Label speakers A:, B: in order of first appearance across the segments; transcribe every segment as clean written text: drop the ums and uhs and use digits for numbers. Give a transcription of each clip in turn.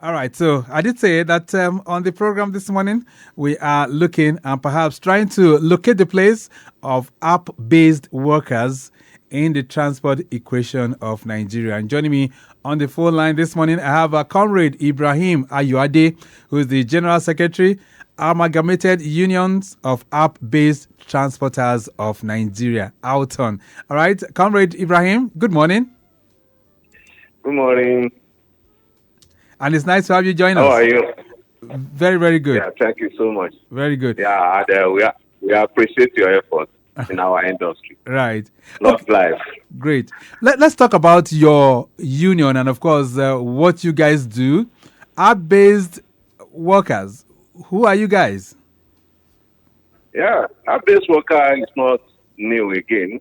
A: All right, so I did say that on the program this morning, we are looking and perhaps trying to locate the place of app-based workers in the transport equation of Nigeria. And joining me on the phone line this morning, I have a Comrade Ibrahim Ayoade, who is the General Secretary, Almagated Unions of App-Based Transporters of Nigeria, AUATON. All right, Comrade Ibrahim, good morning.
B: Good morning.
A: And it's nice to have you join us.
B: How are you?
A: Very, very good.
B: Yeah, thank you so much.
A: Very good.
B: Yeah, and, we appreciate your efforts in our industry.
A: Right.
B: Love life.
A: Great. Let's talk about your union and, of course, what you guys do. App-based workers. Who are you guys?
B: Yeah, app-based worker is not new again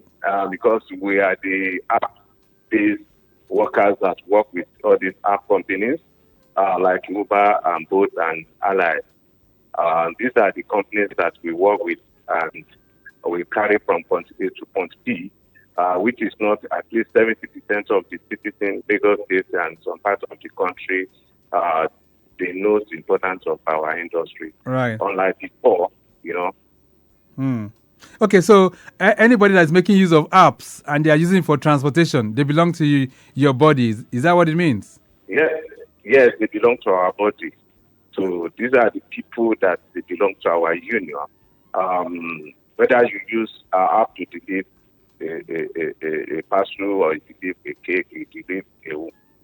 B: because we are the app-based workers that work with all these app companies. Like Uber and Bolt and Ally. These are the companies that we work with and we carry from point A to point B, which is not at least 70% of the cities in Lagos State and some parts of the country. They know the importance of our industry.
A: Right.
B: Unlike before,
A: Okay, so anybody that's making use of apps and they are using it for transportation, they belong to your bodies. Is that what it means?
B: Yes, they belong to our body. So these are the people that they belong to our union. Whether you use our app to deliver a parcel or you deliver a cake, you deliver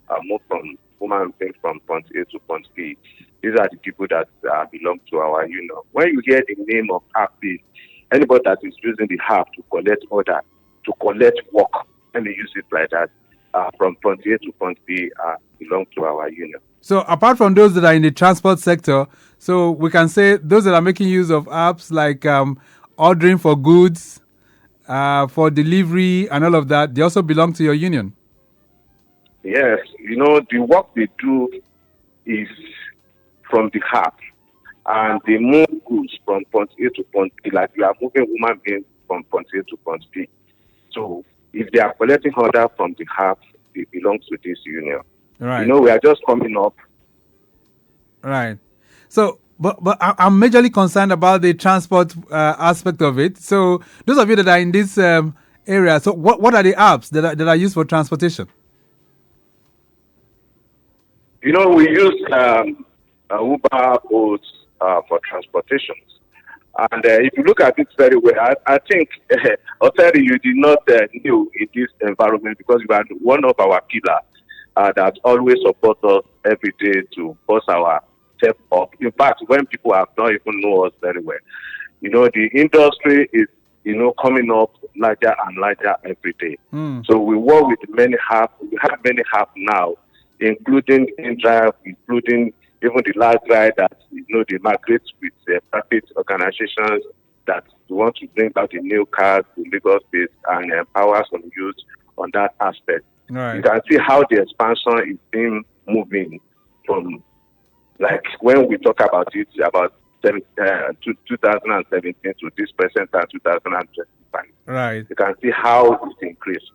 B: a move from human being from point A to point B, these are the people that belong to our union. When you hear the name of Appbased, anybody that is using the app to collect order, to collect work, let me use it like that, from point A to point B belong to our union.
A: So apart from those that are in the transport sector, so we can say those that are making use of apps like ordering for goods, for delivery and all of that, they also belong to your union?
B: Yes, the work they do is from the app and they move goods from point A to point B, like we are moving human beings from point A to point B. So if they are collecting order from the app, they belong to this union.
A: Right.
B: We are just coming up.
A: Right. So, but I'm majorly concerned about the transport aspect of it. So, those of you that are in this area, so what are the apps that are used for transportation?
B: We use Uber boats for transportation. And if you look at it very well, I think, Oteri, you did not new in this environment because you are one of our pillars that always support us every day to boost our step up. In fact, when people have not even know us very well, the industry is, coming up larger and larger every day. So we work with many apps. We have many apps now, including InDrive, including even the last ride that, they migrate with private organizations that want to bring out the new cars to Lagos State and empower some youth on that aspect.
A: Right.
B: You can see how the expansion is being moving from, like, when we talk about it, about 2017 to this present time, 2025.
A: Right.
B: You can see how it's increased.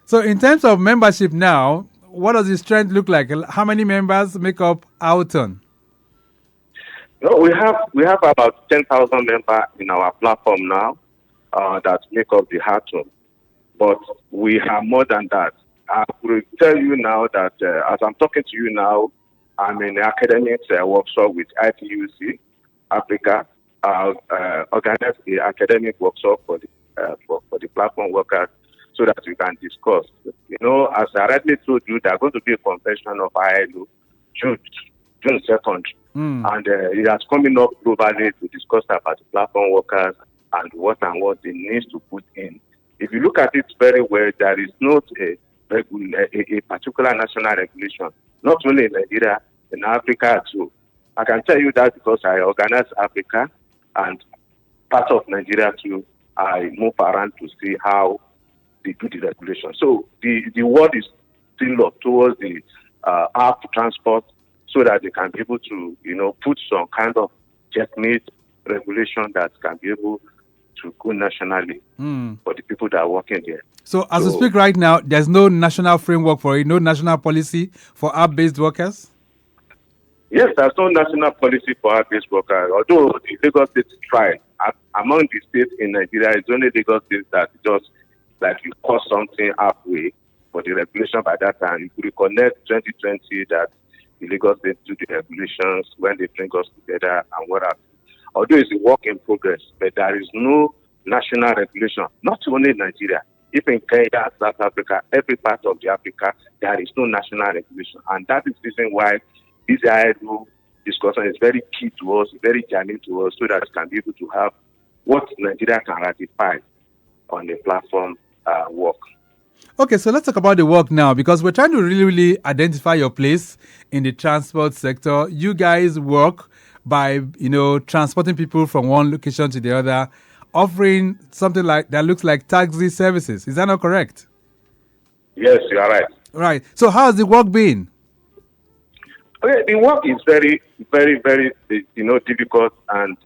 A: So in terms of membership now, what does the strength look like? How many members make up AUATON?
B: No, we have about 10,000 members in our platform now that make up the AUATON. But we have more than that. I will tell you now that as I'm talking to you now, I'm in the academic workshop with ITUC Africa, organize the academic workshop for the platform workers so that we can discuss. As I already told you, there's going to be a convention of ILO June 2nd. And it has coming up globally to discuss about the platform workers and what they need to put in. If you look at it very well, there is not a particular national regulation, not only in Nigeria, in Africa too. I can tell you that because I organize Africa and part of Nigeria too. I move around to see how they do the regulation. So the world is still up towards the app transport so that they can be able to, put some kind of checkmate regulation that can be able to go nationally for the people that are working there.
A: So as we speak right now, there's no national framework for it, no national policy for app-based workers?
B: Yes, there's no national policy for Appbased workers. Although the Lagos State tried, among the states in Nigeria, it's only Lagos State that just like you cause something halfway for the regulation by that time. You could reconnect 2020 that the Lagos State do the regulations when they bring us together and what have you. Although it's a work in progress, but there is no national regulation, not only in Nigeria. Even in Kenya, South Africa, every part of the Africa, there is no national regulation. And that is the reason why this ILO discussion is very key to us, very germane to us, so that we can be able to have what Nigeria can ratify on the platform work.
A: Okay, so let's talk about the work now, because we're trying to really identify your place in the transport sector. You guys work by, transporting people from one location to the other, offering something like that looks like taxi services. Is that not correct?
B: Yes, you are right.
A: Right. So how has the work been?
B: Okay, the work is very, very, very, difficult, and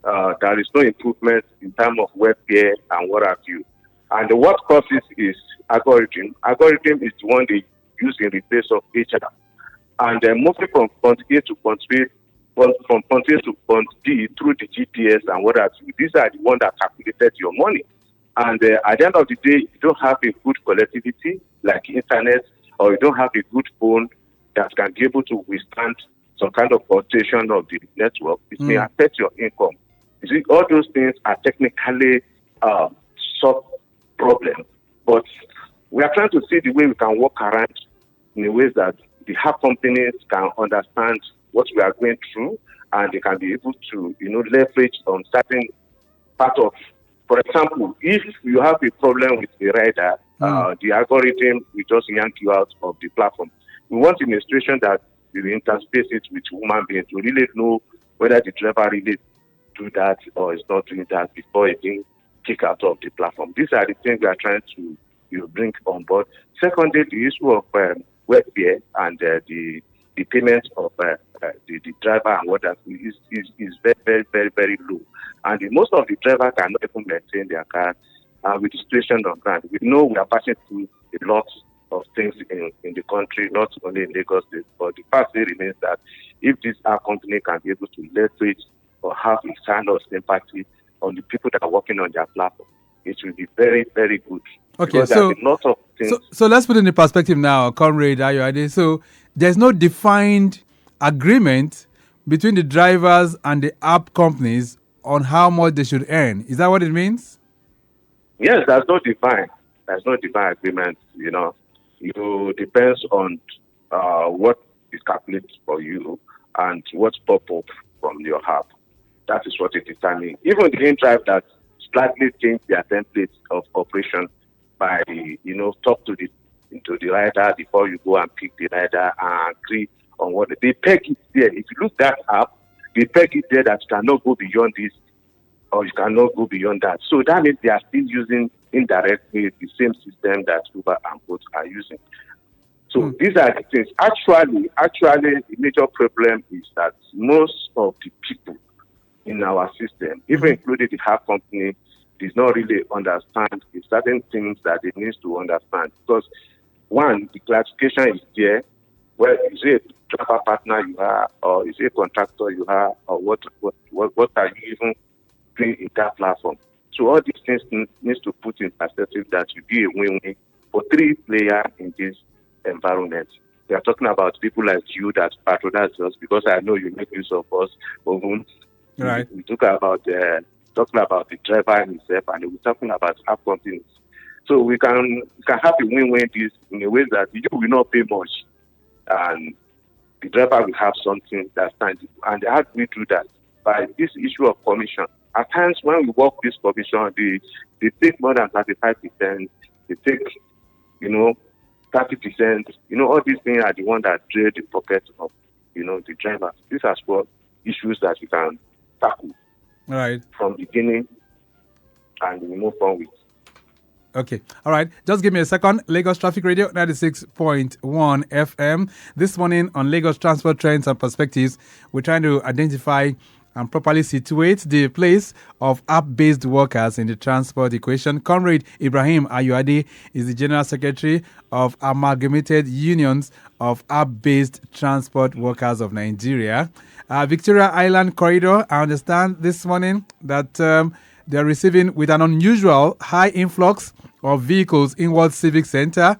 B: there is no improvement in terms of welfare and what have you. And what causes is algorithm. Algorithm is the one they use in replace of HR. And moving from point A to point B, from point A to point D through the GPS and what have you, these are the ones that calculated your money. And at the end of the day, you don't have a good connectivity like internet, or you don't have a good phone that can be able to withstand some kind of fluctuation of the network. It may affect your income. You see, all those things are technically solved problem, but we are trying to see the way we can work around in a way that the hub companies can understand what we are going through, and they can be able to, leverage on certain part of. For example, if you have a problem with the rider, the algorithm will just yank you out of the platform. We want in a situation that we interspace it with human beings to really know whether the driver really do that or is not doing that before it being kicked out of the platform. These are the things we are trying to bring on board. Secondly, the issue of welfare and the payment of the driver and what that is very, very, very, very low. And most of the drivers cannot even maintain their car with the situation on ground. We know we are passing through a lot of things in the country, not only in Lagos State, but the fact remains that if this company can be able to leverage or have a kind of sympathy on the people that are working on their platform, it will be very, very good.
A: Okay, so let's put it in the perspective now, Comrade Ayoade. So there's no defined agreement between the drivers and the app companies on how much they should earn. Is that what it means?
B: Yes, there's no defined agreement. It depends on what is calculated for you and what's pop up from your app. That is what it determines. Even the in-drive that slightly change their template of operation by, talk to the rider before you go and pick the rider and agree on what they peg it there. If you look that up, they peg it there that you cannot go beyond this or you cannot go beyond that. So that means they are still using indirectly the same system that Uber and Bolt are using. So these are the things. Actually, the major problem is that most of the people in our system, even including the app company, does not really understand certain things that they need to understand. Because one, the classification is there. Well, is it a driver partner you are, or is it a contractor you are, or what are you even doing in that platform? So all these things needs to put in perspective that will be a win-win for three players in this environment. We are talking about people like you that patronize us, because I know you make use of us.
A: Right.
B: We talking about the driver himself, and we're talking about app companies. So we can have a win-win this in a way that you will not pay much, and the driver will have something that's tangible. And how do we do that? By this issue of commission. At times when we work this commission, they take more than 35%. They take, 30%. All these things are the ones that drain the pocket of, the drivers. These are what issues that we can tackle from beginning, and we move on with.
A: Okay. All right. Just give me a second. Lagos Traffic Radio 96.1 FM. This morning on Lagos Transport Trends and Perspectives, we're trying to identify and properly situate the place of app-based workers in the transport equation. Comrade Ibrahim Ayoade is the General Secretary of Amalgamated Unions of App-Based Transport Workers of Nigeria. Victoria Island Corridor, I understand this morning that they're receiving with an unusual high influx of vehicles inwards Civic Center,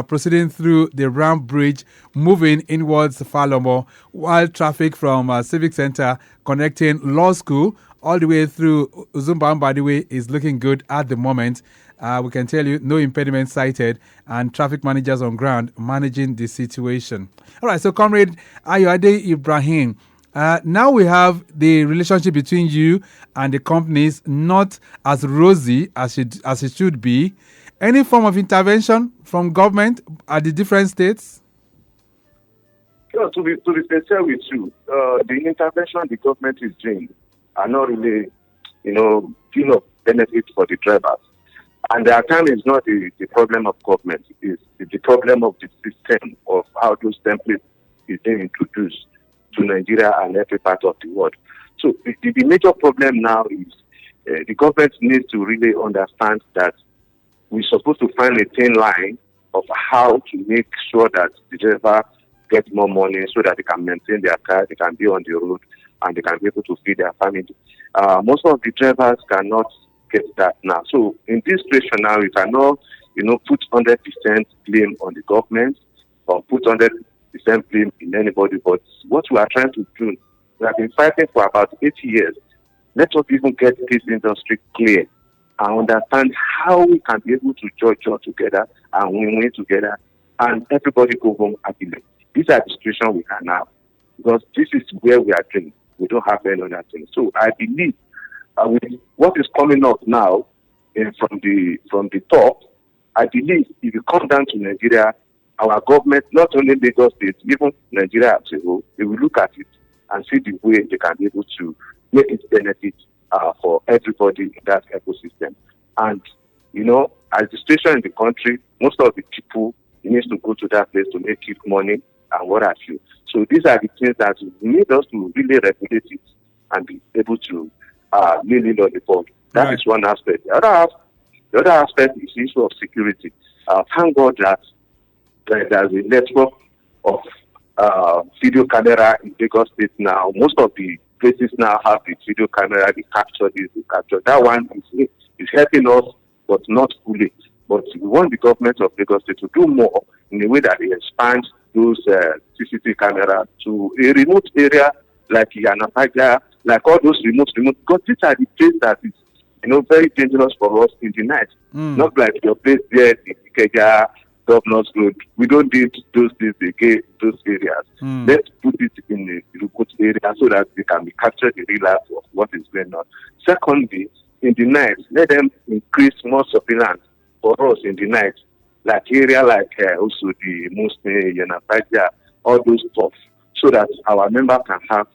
A: proceeding through the Ram Bridge, moving inwards Falomo, while traffic from Civic Center connecting Law School all the way through Uzumba, by the way, is looking good at the moment. We can tell you no impediment cited, and traffic managers on ground managing the situation. All right, so Comrade Ayoade Ibrahim, now we have the relationship between you and the companies not as rosy as it should be. Any form of intervention from government at the different states?
B: Sure, to be sincere with you, the intervention the government is doing are not really, giving up benefits for the drivers. And at times it's not the problem of government, it's the problem of the system of how those templates is being introduced to Nigeria and every part of the world. So the major problem now is the government needs to really understand that we're supposed to find a thin line of how to make sure that the driver get more money so that they can maintain their car, they can be on the road, and they can be able to feed their family. Most of the drivers cannot get that now. So in this situation now, we cannot, put 100% blame on the government or put 100% blame in anybody. But what we are trying to do, we have been fighting for about 8 years. Let us even get this industry clear and understand how we can be able to join together and win together, and everybody go home happily. These are the situation we are now, because this is where we are doing. We don't have any other thing. So I believe with what is coming up now from the top, I believe if you come down to Nigeria, our government, not only Lagos State, even Nigeria as a whole, they will look at it and see the way they can be able to make it benefit for everybody in that ecosystem. And, as the situation in the country, most of the people need to go to that place to make it money and what have you. So these are the things that need us to really regulate it and be able to really on the board. That is one aspect. The other aspect is the issue of security. Thank God that there's a network of video camera in Lagos State now. Most of the places now have the video camera, they capture this, they capture that one is helping us, but not fully. But we want the government of Lagos State to do more in a way that they expand those CCTV cameras to a remote area like Yanapaja, like all those remote, because these are the places that is, very dangerous for us in the night. Not like your place there in Ikeja, Governor's Road. We don't need those things again, those areas. Let's put it in the remote area so that they can be captured the real life of what is going on. Secondly, in the night, let them increase more surveillance for us in the night, like area like also the Muslim, Yanapaja, all those stuff, so that our members can have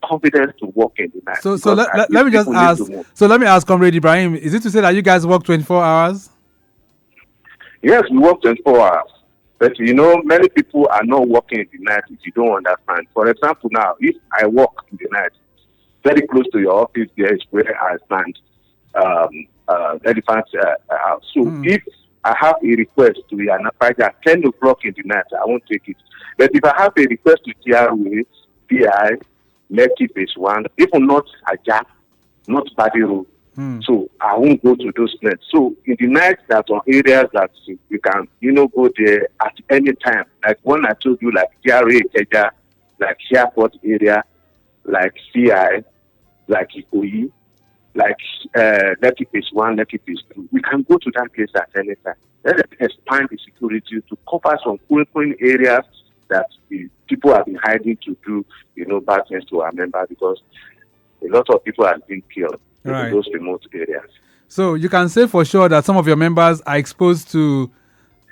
B: confidence to work in the night.
A: So let me just ask. So let me ask, Comrade Ibrahim, is it to say that you guys work 24 hours?
B: Yes, we work 24 hours. But many people are not working in the night if you don't understand. For example, now, if I work in the night, very close to your office, there is where I stand, Elephant House. So if I have a request to Yanapaja at 10 o'clock in the night, I won't take it. But if I have a request to TRA, PI, Lekki Phase 1, even not Ajah, not Badi Road, so I won't go to those places. So in the night, there are areas that you can, go there at any time. Like one I told you, like TRA, Keja, like airport area, like CI, like Ikoyi, like Lekki Phase 1, Lekki Phase 2. We can go to that place at any time. Let us expand the security to cover some point areas that the people have been hiding to do, bad things to our members, because a lot of people have been killed in those remote areas.
A: So you can say for sure that some of your members are exposed to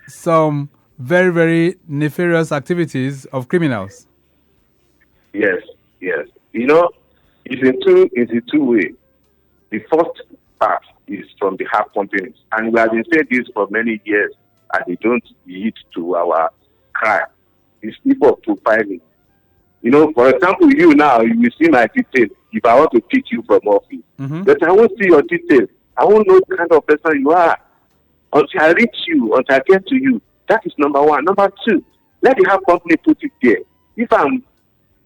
A: some very, very nefarious activities of criminals.
B: Yes. It's in two ways. The first part is from the hard companies, and we have been saying this for many years, and they don't lead to our crime. It's people profiling. For example, you now, you will see my details if I want to pick you from office.
A: Mm-hmm.
B: But I won't see your details. I won't know the kind of person you are until I reach you, until I get to you. That is number one. Number two, let the app company put it there. If I'm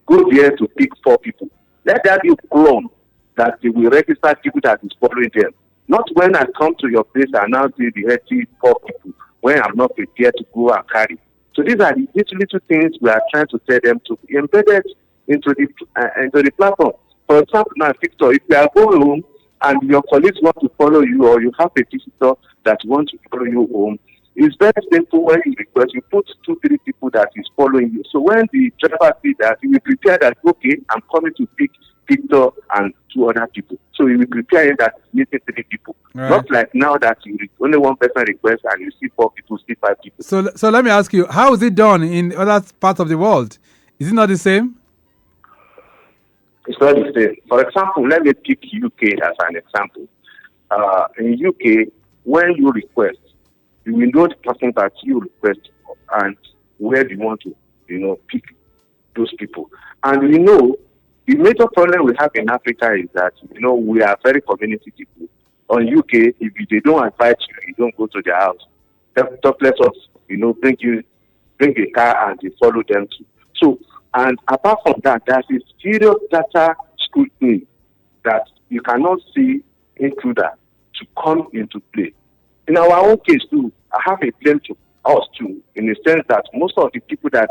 B: go there to pick 4 people, let that be clone that they will register people that is following them. Not when I come to your place and now see the 4 people when I'm not prepared to go and carry. So these are the little things we are trying to tell them to be embedded into the platform. For example, now, Victor, if you are going home and your colleagues want to follow you, or you have a visitor that wants to follow you home, it's very simple. When you request, you put 2-3 people that is following you. So when the driver sees that, he will prepare that, okay, I'm coming to pick Victor and 2 other people. So he will prepare that meeting 3 people. Right. Not like now that only one person requests and you see 4 people, see 5 people.
A: So let me ask you, how is it done in other parts of the world? Is it not the same?
B: It's not the same. For example, let me pick UK as an example. In UK, when you request, you will know the person that you request and where you want to, pick those people. And the major problem we have in Africa is that, we are very community people. On UK, if they don't invite you, you don't go to their house. Talk less of, bring a car and they follow them too. So, and apart from that, there's a serious data scrutiny that you cannot see intruder to come into play. In our own case too, I have a claim to us too, in the sense that most of the people that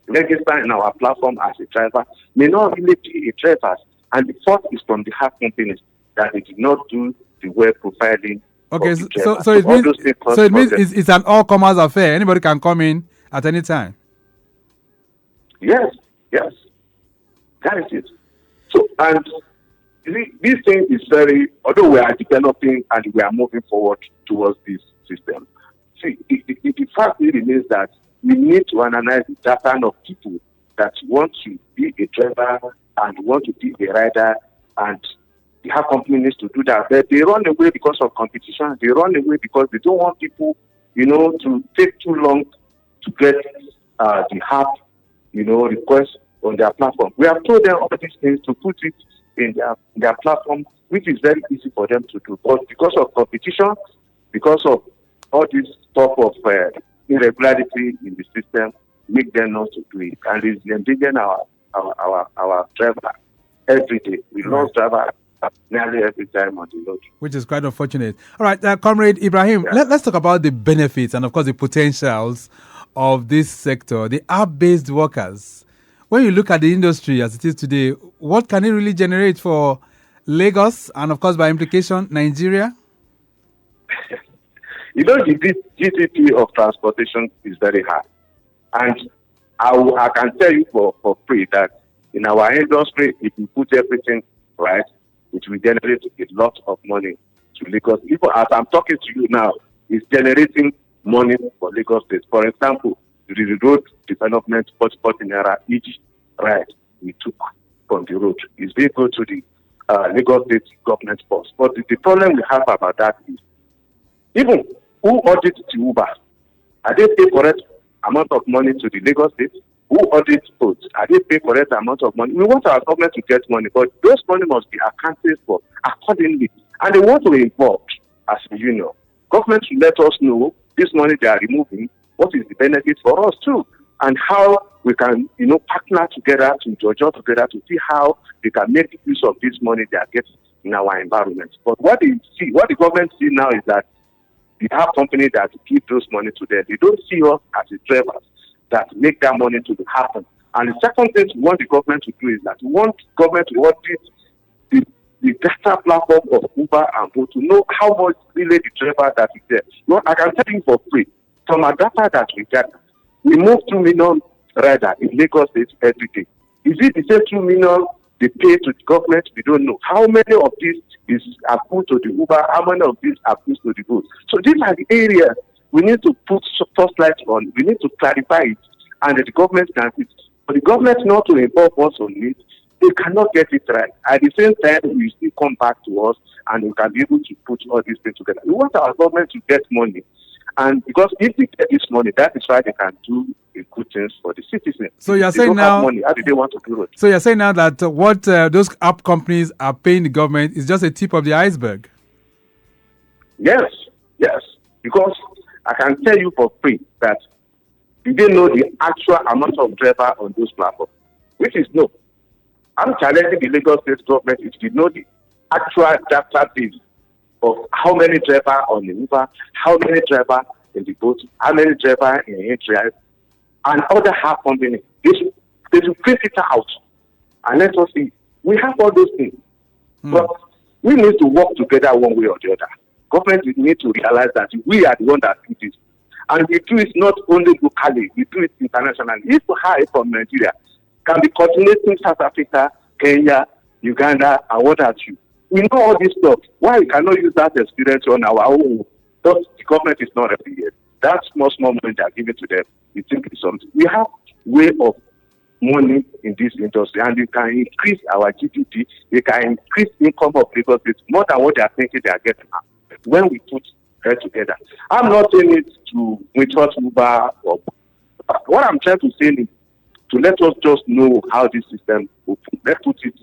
B: register in our platform as a driver may not really be a driver, and the fault is from the app companies that they did not do the web profiling.
A: Okay, so it means it's an all-comers affair. Anybody can come in at any time.
B: Yes, that is it. So, and this thing is although we are developing and we are moving forward towards this system, see, the fact remains that we need to analyze the pattern of people that want to be a driver and want to be a rider, and the app company needs to do that. But they run away because of competition. They run away because they don't want people, to take too long to get the app, request on their platform. We have told them all these things to put it in their platform, which is very easy for them to do. But because of competition, because of all this talk of irregularity in the system, make them not to do it. And it's endangering our driver every day. We lost driver nearly every time on the road.
A: Which is quite unfortunate. All right, Comrade Ibrahim, let's talk about the benefits and, of course, the potentials of this sector, the app-based workers. When you look at the industry as it is today, what can it really generate for Lagos and, of course, by implication, Nigeria?
B: The GDP of transportation is very high. And I can tell you for free that in our industry, if we put everything right, it will generate a lot of money to Lagos. Even as I'm talking to you now, it's generating money for Lagos State. For example, the road development, 40 naira each ride we took from the road is being go to the Lagos State government force. But the problem we have about that is, even who audits the Uber? Are they pay correct amount of money to the Lagos State? Who audits boats? Are they pay correct amount of money? We want our government to get money, but those money must be accounted for accordingly. And they want to involve as a union. Government should let us know this money they are removing, what is the benefit for us too, and how we can, partner together to together to see how they can make use of this money they are getting in our environment. But what the government see now is that we have companies that give those money to them. They don't see us as the drivers that make that money to happen. And the second thing we want the government to do is that we want government to audit the data platform of Uber and Bolt to know how much really the driver that is there. I can tell you for free, from our data that we gather, we move 2 million riders in Lagos State every day. Is it the same 2 million they pay to the government? We don't know. How many of these are put to the Uber? How many of these are put to the Bolt? So these are the areas we need to put first light on. We need to clarify it, and the government can see it. For the government not to involve us on it, they cannot get it right. At the same time, we still come back to us, and we can be able to put all these things together. We want our government to get money, and because if they get this money, that is why they can do a good things for the citizens.
A: So you're
B: They
A: saying
B: don't
A: now,
B: have money. How do they want to do it?
A: so you're saying now that what those app companies are paying the government is just a tip of the iceberg.
B: Yes, yes. Because I can tell you for free that you didn't know the actual amount of driver on those platforms, which is no. I'm challenging the Lagos State government if you know the actual database of how many drivers on the river, how many drivers in the boat, how many drivers in the drive, and other half companies. They should print it out and let us see. We have all those things. But we need to work together one way or the other. Government need to realize that we are the one that do this. And we do it not only locally, we do it internationally. If we hire from Nigeria, can be coordinating South Africa, Kenya, Uganda, and what have you. We know all this stuff. Why we cannot use that experience on our own? But the government is not ready yet. That small money they are giving to them, we think it's something. We have way of money in this industry, and we can increase our GDP. We can increase income of Lagos more than what they are thinking they are getting when we put head together. I'm not saying it to trust Uber or what I'm trying to say is to let us just know how this system will put. Let's put it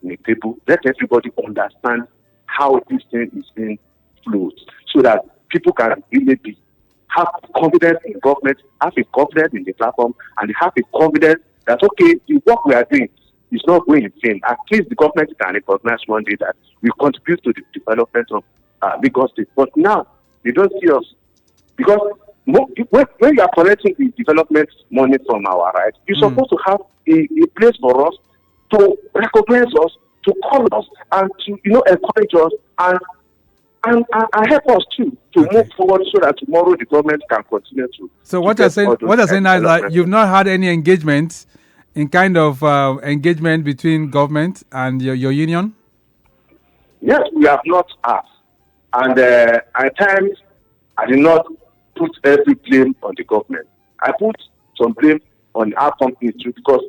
B: on the table. Let everybody understand how this thing is being flowed so that people can really have confidence in government, have a confidence in the platform, and have a confidence that, okay, the work we are doing is not going in vain. At least the government can recognize one day that we contribute to the development of Lagos State. But now, they don't see us. Because when you are collecting the development money from our right, you're supposed to have a place for us to recognize us, to call us, and to encourage us and help us too to move forward so that tomorrow the government can continue to.
A: So what you're saying now is that you've not had any engagement in kind of engagement between government and your union?
B: Yes, we have not asked. And at times, I did not put every blame on the government. I put some blame on our company too, because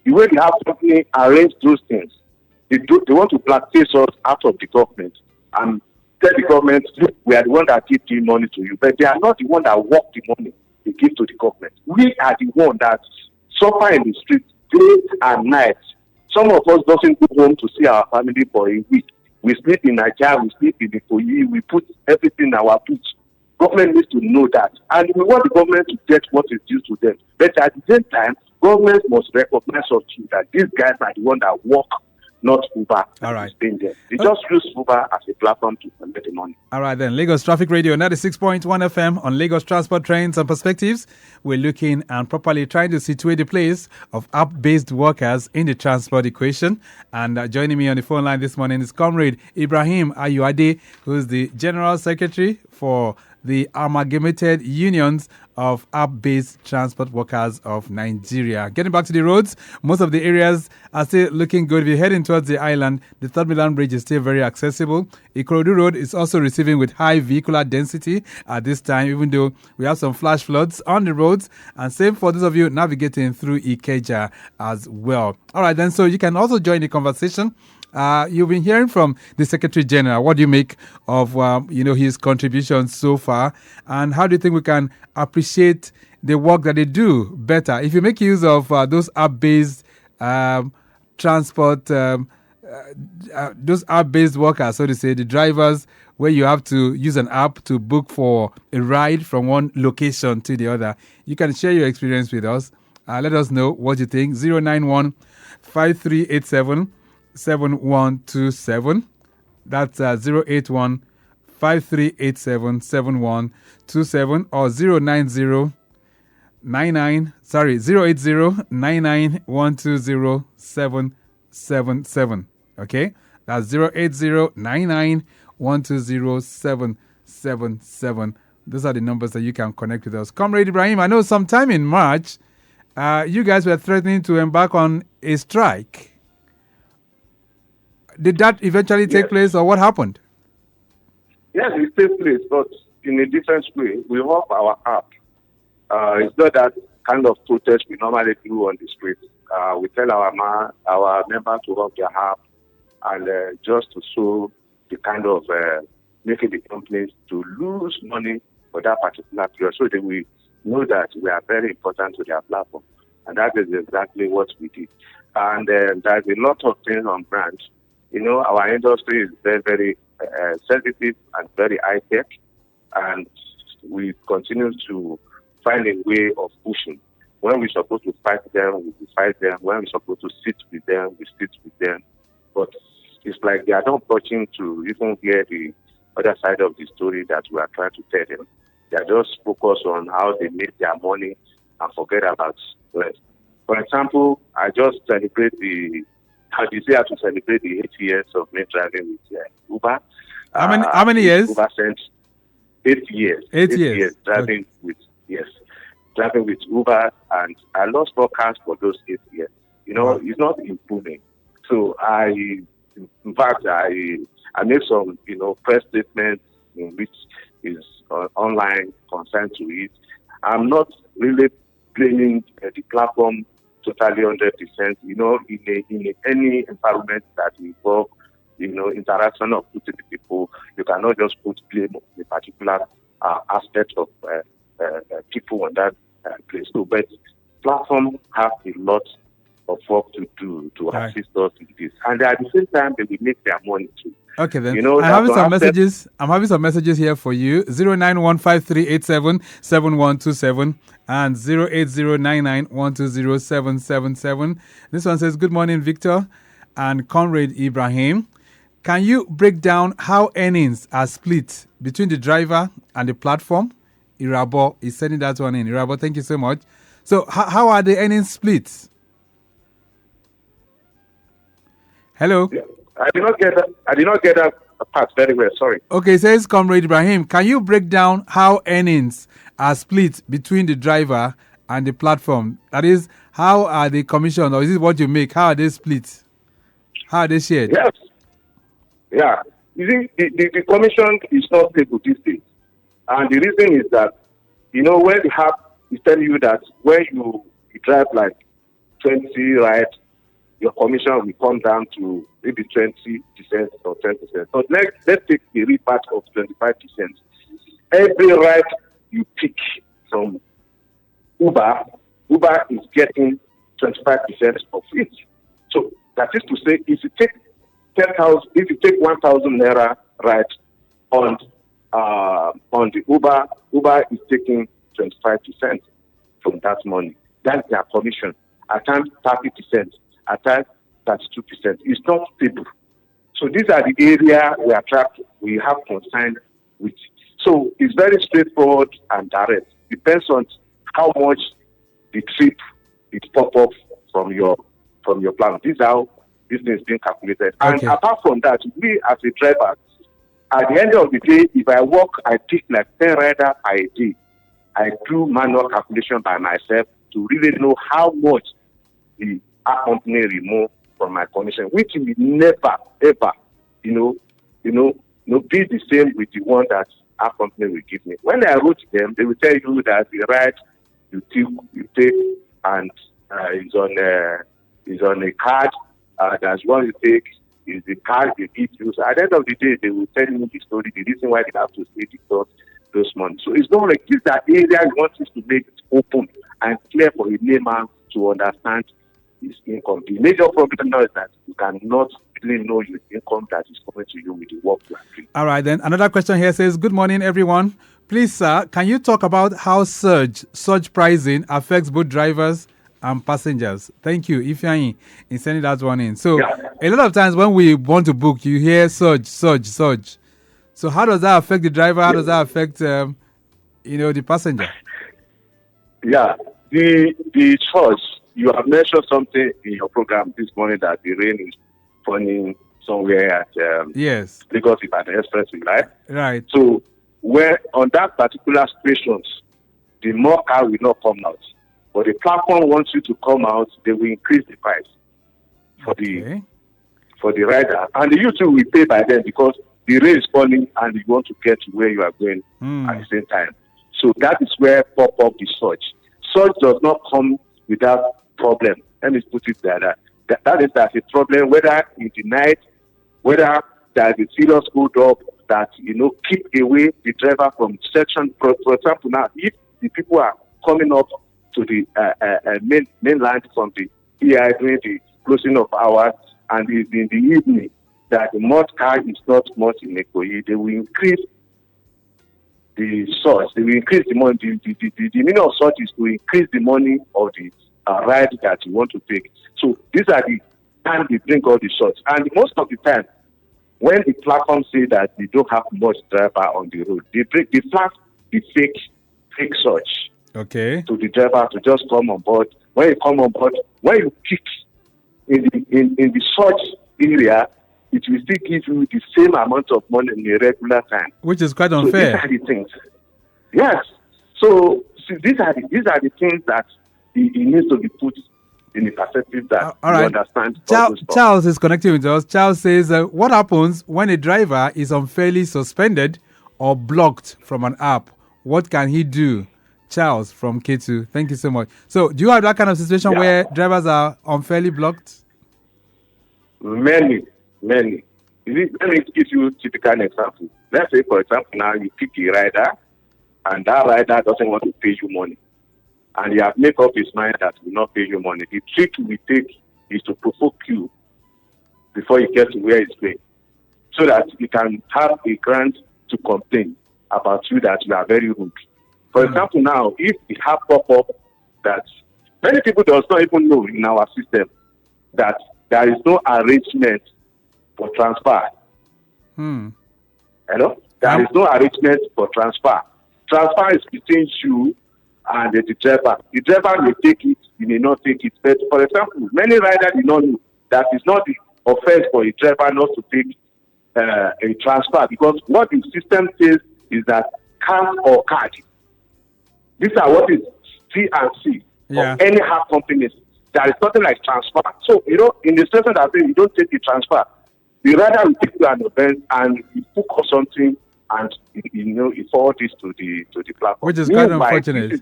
B: the way the our company arrange those things, they want to blackface us out of the government and tell the government, look, we are the one that give the money to you, but they are not the one that work the money they give to the government. We are the one that suffer in the street day and night. Some of us doesn't go home to see our family for a week. We sleep in Nigeria, we sleep in the Koyi, we put everything in our boots. Government needs to know that. And we want the government to get what is due to them. But at the same time, government must recognize us too that these guys are the one that work, not Uber.
A: All right.
B: They just use Uber as a platform to make the money.
A: All right then. Lagos Traffic Radio 96.1 FM on Lagos Transport Trends and Perspectives. We're looking and properly trying to situate the place of app-based workers in the transport equation. And joining me on the phone line this morning is Comrade Ibrahim Ayoade, who is the General Secretary for the Almagated Unions of App-Based Transport Workers of Nigeria. Getting back to the roads, most of the areas are still looking good. If you're heading towards the island, the Third Mainland Bridge is still very accessible. Ikorodu Road is also receiving with high vehicular density at this time, even though we have some flash floods on the roads. And same for those of you navigating through Ikeja as well. All right, then, so you can also join the conversation. You've been hearing from the Secretary General. What do you make of his contributions so far, and how do you think we can appreciate the work that they do better? If you make use of those app-based transport, those app-based workers, so to say, the drivers, where you have to use an app to book for a ride from one location to the other, you can share your experience with us. Let us know what you think. 091 5387 7127. That's 081 5387 7127 or 080 99 120 Okay, that's 080 99 120 Those are the numbers that you can connect with us. Comrade Ibrahim, I know sometime in March, you guys were threatening to embark on a strike. Did that eventually take place, or what happened?
B: Yes, it took place, but in a different way. We have our app. It's not that kind of protest we normally do on the street. We tell our members to have their app and just to show the kind of making the companies to lose money for that particular period, so that we know that we are very important to their platform. And that is exactly what we did. And there's a lot of things on ground. Our industry is very, very sensitive and very high-tech. And we continue to find a way of pushing. When we're supposed to fight them, we fight them. When we're supposed to sit with them, we sit with them. But it's like they are not touching to even hear the other side of the story that we are trying to tell them. They are just focused on how they make their money and forget about the rest. For example, I just celebrate I to celebrate the 8 years of me driving with Uber.
A: How many years?
B: Uber sent 8 years.
A: 8 years.
B: Driving with Uber, and I lost more cars for those 8 years. It's not improving. So in fact, I made some, press statements in which is online concerned to it. I'm not really blaming the platform totally 100%. In any environment that involves, interaction of two people, you cannot just put blame on a particular aspect of people on that place. So, but platform have a lot of work to do to assist us in this, and at the same time they will make their money too.
A: Okay, then I'm having some messages. I'm having some messages here for you. 09153877127 and 08099120777. This one says, "Good morning, Victor and Comrade Ibrahim. Can you break down how earnings are split between the driver and the platform?" Irabo is sending that one in. Irabo, thank you so much. So, how are the earnings split? Hello.
B: Yeah. I did not get that part very well. Sorry.
A: Okay, says Comrade Ibrahim. Can you break down how earnings are split between the driver and the platform? That is, how are they commissioned, or is it what you make? How are they split? How are they shared?
B: Yes. Yeah. You see, the commission is not stable these days, and the reason is that when the app is telling you that when you drive like 20 rides, your commission will come down to maybe 20% or 10%. So let's take the rebate of 25%. Every ride you pick from Uber is getting 25% of it. So that is to say, if you take 1,000 naira ride on the Uber is taking 25% from that money. That's their commission. At times 30%. At times 32%. It's not stable. So these are the areas we have concern with. So it's very straightforward and direct. Depends on how much the trip is pop up from your plan. This is how this thing is being calculated.
A: Okay.
B: And apart from that, we as a driver, at the end of the day, if I I pick like 10 riders a day. I do manual calculation by myself to really know how much the company remove from my commission, which will never, ever, be the same with the one that our company will give me. When I wrote them, they will tell you that the ride you take and is on a card. That's what you take is the card they give you. So at the end of the day, they will tell you the story, the reason why they have to stay those months. So it's not like this that area we want us to make it open and clear for a layman to understand his income. The major problem now is that you cannot really know your income that is coming to you with the work you are doing.
A: All right, then another question here says, "Good morning, everyone. Please, sir, can you talk about how surge pricing affects both drivers and passengers?" Thank you, Ifeanyi, in sending that one in. So a lot of times when we want to book, you hear surge. So how does that affect the driver? How does that affect the passenger?
B: Yeah, the surge. You have mentioned something in your program this morning that the rain is falling somewhere at
A: yes,
B: Lagos Ibadan Expressway, right?
A: Right.
B: So where on that particular stations, the more car will not come out. But the platform wants you to come out, they will increase the price for the rider. And you too will pay by then because the rain is falling and you want to get to where you are going at the same time. So that is where pop up the surge. Surge does not come without problem. Let me put it there. That is a problem, whether in the night, whether there is a serious hold up that keep away the driver from section. For example, now if the people are coming up to the mainland from the EI during the closing of hours, and in the evening, that the mud car is not much in Ikoyi, they will increase the source. They will increase the money. The meaning of such is to increase the money of the ride that you want to take. So these are the time they bring all the shots. And most of the time, when the platform say that they don't have much driver on the road, they flag the fake search.
A: Okay.
B: To the driver to just come on board. When you come on board, when you pick in the search area, it will still give you the same amount of money in a regular time.
A: Which is quite unfair.
B: So these are the things. Yes. So these are the things that it needs to be put in the perspective that
A: all right.
B: You understand.
A: Charles is connecting with us. Charles says, what happens when a driver is unfairly suspended or blocked from an app? What can he do? Charles from K2. Thank you so much. So do you have that kind of situation where drivers are unfairly blocked?
B: Many. Let me give you a typical example. Let's say, for example, now you pick a rider, and that rider doesn't want to pay you money. And he has made up his mind that he will not pay you money. The trick we take is to provoke you before you get to where he's going, so that you can have a grant to complain about you that you are very rude. For example, now, if we have pop-up that many people does not even know in our system that there is no arrangement for transfer. Hello? There is no arrangement for transfer. Transfer is between you and the driver. The driver may take it, he may not take it. But for example, many riders do not know that it's not the offense for a driver not to take a transfer, because what the system says is that cash or card. These are what is C and C of any hard companies. There is nothing like transfer. So, in the situation that you don't take the transfer, the rider will take you an offense and you book something, and you forward this to the platform.
A: Which is kind of unfortunate.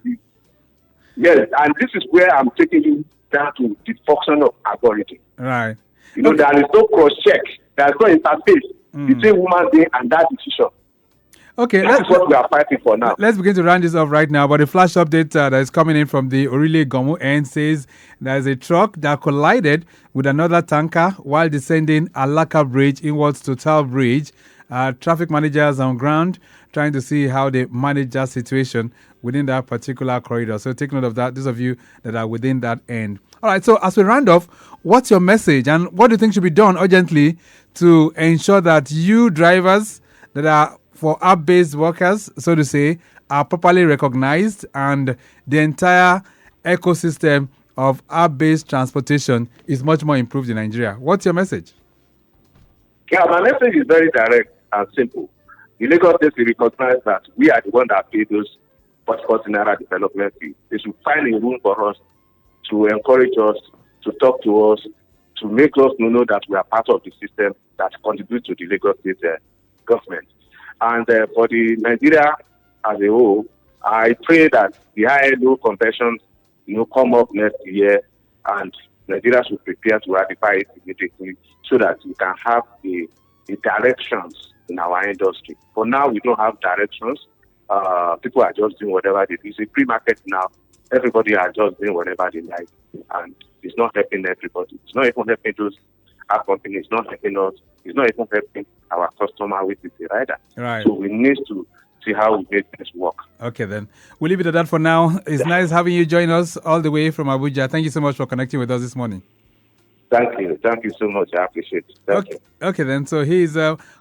B: Yes, and this is where I'm taking you down to the function of algorithm.
A: Right.
B: There is no cross-check. There is no interface between human being and that decision.
A: Okay,
B: that's what we are fighting for now.
A: Let's begin to round this off right now. But a flash update that is coming in from the Orile Gomu end says there is a truck that collided with another tanker while descending Alaka Bridge inwards to Tal Bridge. Traffic managers on ground trying to see how they manage that situation within that particular corridor. So take note of that, those of you that are within that end. All right, so as we round off, what's your message and what do you think should be done urgently to ensure that you drivers that are for app-based workers, so to say, are properly recognized and the entire ecosystem of app-based transportation is much more improved in Nigeria? What's your message?
B: Yeah, my message is very direct and simple. The Lagos State will recognize that we are the one that pay those 40 naira development fees. They should find a room for us to encourage us, to talk to us, to make us know that we are part of the system that contributes to the Lagos State government. And for the Nigeria as a whole, I pray that the ILO convention come up next year, and Nigeria should prepare to ratify it immediately so that we can have the directions in our industry. For now, we don't have directions. People are just doing whatever they do. It's a free market now. Everybody are just doing whatever they like, and it's not helping everybody. It's not even helping those app companies. It's not helping us. It's not even helping our customer, which is the rider.
A: Right.
B: So we need to see how we make this work.
A: Okay, then. We'll leave it at that for now. It's nice having you join us all the way from Abuja. Thank you so much for connecting with us this morning.
B: Thank you. Thank you so much. I appreciate it. Thank you.
A: Okay, then. So he's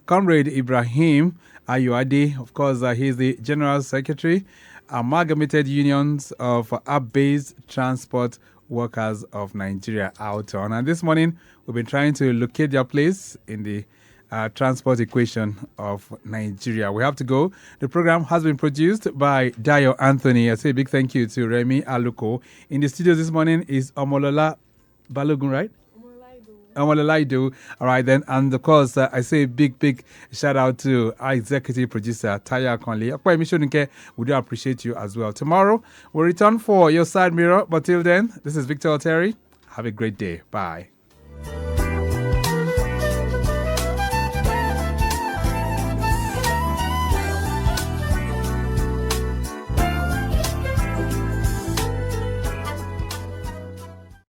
A: Comrade Ibrahim Ayoade. Of course, he's the General Secretary, Almagated Unions of App-Based Transport Workers of Nigeria, AUATON. And this morning, we've been trying to locate their place in the transport equation of Nigeria. We have to go. The program has been produced by Dayo Anthony. I say a big thank you to Remy Aluko. In the studio this morning is Omolola Balogun, right? Omololaido. All right, then. And of course, I say a big shout out to our executive producer, Taya Conley. We do appreciate you as well. Tomorrow, we'll return for your side mirror. But till then, this is Victor Oteri. Have a great day. Bye.